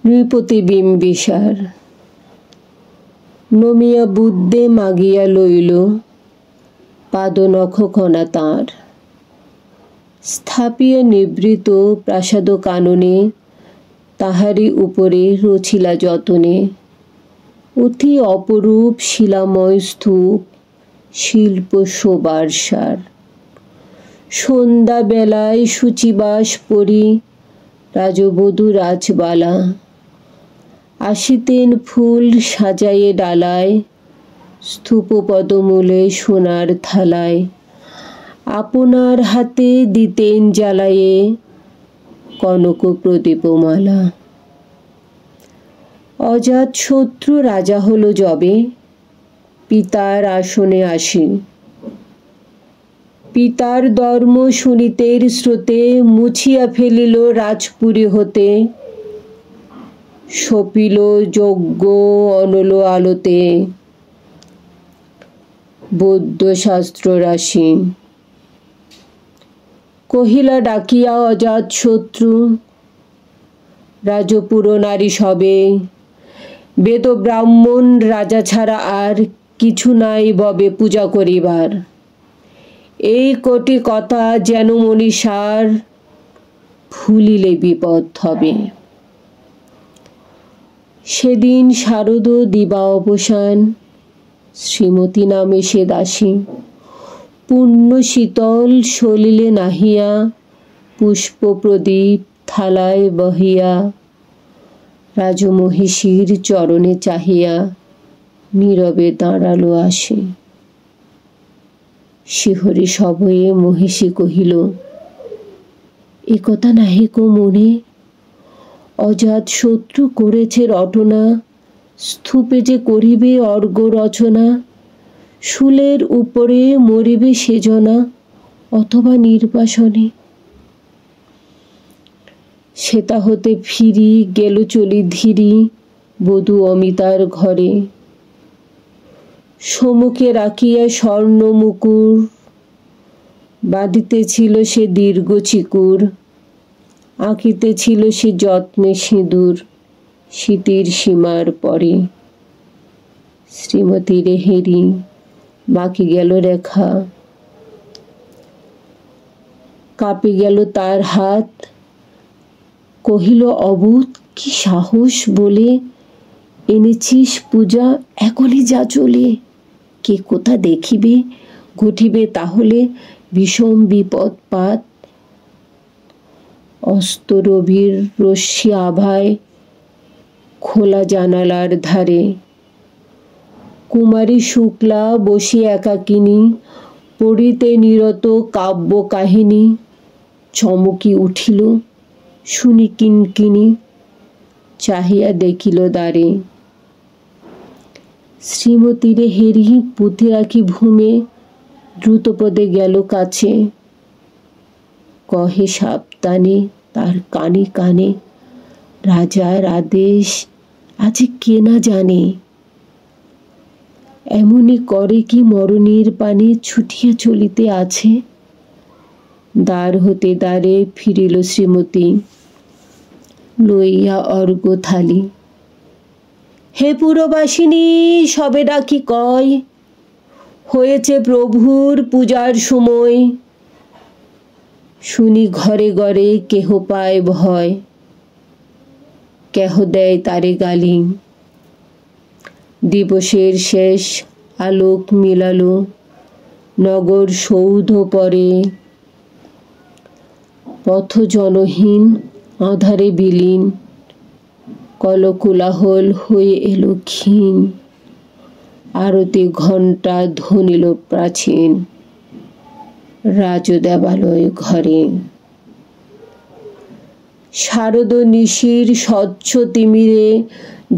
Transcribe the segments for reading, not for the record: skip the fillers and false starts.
নৃপতি বিম্বিসার নমিয়া বুদ্ধে মাগিয়া লইল পাদনখ কণা তাঁর। স্থাপিয়া নিবৃত প্রাসাদ কাননে তাহারি উপরে রচিলা যতনে অতি অপরূপ শিলাময় স্তূপ শিল্প শোবার সার। সন্ধ্যা বেলায় সূচিবাস পরি রাজবধূ রাজবালা আসিতেন ফুল সাজায়ে ডালায় স্তূপ পদমূলে সোনার থালায় আপনার হাতে দিতেন জ্বালায়ে কনক প্রদীপমালা। অজাতশত্রু রাজা হল যবে পিতার আসনে আসি পিতার ধর্ম শুনিতের স্রোতে মুছিয়া ফেলিল রাজপুরী হতে সপিল যজ্ঞ অনল আলোতে বৌদ্ধ শাস্ত্র রাশি। কহিলা ডাকিয়া অজাতশত্রু রাজপুর নারী সবে বেদ ব্রাহ্মণ রাজা ছাড়া আর কিছু নাই ববে পূজা করিবার। এই কোটি কথা যেন মনীষার ভুলিলে বিপদ হবে। সেদিন শারদ দিবা অবসান শ্রীমতী নামে সে দাসী পূর্ণ শীতল সলিলে নাহিয়া পুষ্প প্রদীপ থালায় বহিয়া রাজমহিষীর চরণে চাহিয়া নীরবে দাঁড়ালো আসি। শিহরে সভয়ে মহিষী কহিল এ কথা নাহি কো মনে অজাতশত্রু করেছে রটনা স্তূপে যে করিবে অর্ঘ্য রচনা শুলের উপরে মরিবে সেজনা অথবা নির্বাসনে। সেতা হতে ফিরি গেল চলি ধীরি বধূ অমিতার ঘরে সম্মুখে রাখিয়া স্বর্ণ মুকুর বাঁধিতেছিল সে দীর্ঘ চিকুর আঁকিতেছিল সে যত্নে সিঁদুর শীতির সীমার পরে। শ্রীমতী রেহেরি বাকি গেল রেখা কাঁপে গেল তার হাত কহিল অবুধ কি সাহস বলে এনেছিস পূজা এখনই যা চলে কে কোথা দেখিবে ঘটিবে তাহলে বিষম বিপদপাত। অস্ত রবির রশ্মি আভায় খোলা জানালার ধারে কুমারী শুক্লা বসি একাকিনী পড়িতে নিরত কাব্য কাহিনী চমকি উঠিল শুনি কিনকিনি চাহিয়া দেখিল দ্বারে। শ্রীমতী রেহেরি পুঁথি রাখি ভূমে দ্রুতপদে গেল কাছে কহে সাবধানে তার কানে কানে রাজার আদেশ আজ কে না জানে এমনি করে কি মরণের পানে ছুটিয়া চলিতে আছে। দ্বার হতে দ্বারে ফিরিল শ্রীমতী লইয়া অর্ঘ্য থালি। হে পুরবাসিনী সবে ডাকি কয় হয়েছে প্রভুর পূজার সময় শুনি ঘরে ঘরে কেহ পায় ভয় কেহ দেয় তারে গালি। দিবসের শেষ আলোক মিলালো নগর সৌধ পরে পথ জনহীন আঁধারে বিলীন কলকোলাহল হয়ে এলো ক্ষীণ আরতি ঘণ্টা ধ্বনিল প্রাচীন রাজদেবালয় ঘরে। শারদ নিশির স্বচ্ছ তিমিরে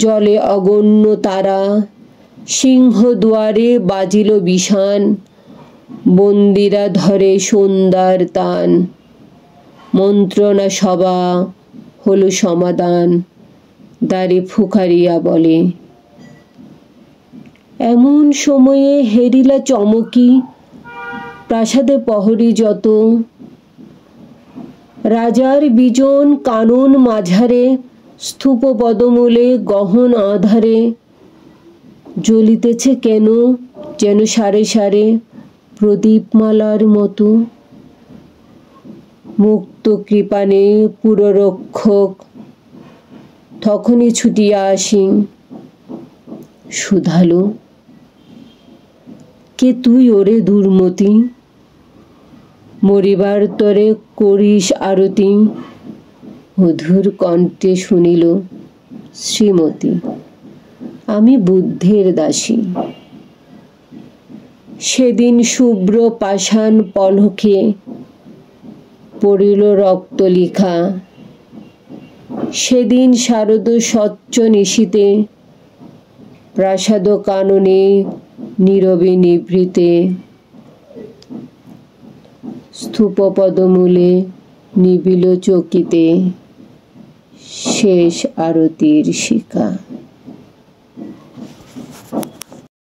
জলে অগণ্য তারা সিংহ দুয়ারে বাজিল বিষান বন্দিরা ধরে সন্ধ্যার তান মন্ত্রণা সভা হলো সমাধান দ্বারে ফুকারিয়া বলে। এমন সময়ে হেরিলা চমকি প্রাসাদে প্রহরী যত রাজার বিজন কানন মাঝারে স্তূপ পদমূলে গহন আধারে জ্বলিতেছে কেন যেন সারে সারে প্রদীপমালার মতো। মুক্ত কৃপানে পুররক্ষক তখনই ছুটিয়া আসি। শুধালো, কে তুই ওরে দুর্মতি? মরিবার তরে করিস আরতি। মধুর কণ্ঠে শুনিল, শ্রীমতী, আমি বুদ্ধের দাসী। সেদিন শুভ্র পাষাণ পলকে পড়িল রক্ত লিখা। সেদিন শারদ স্বচ্ছ নিশীতে প্রাসাদ কাননে নীরবে নিভৃতে। স্তূপ পদমূলে নিবিল চকিতে শেষ আরতির শিখা।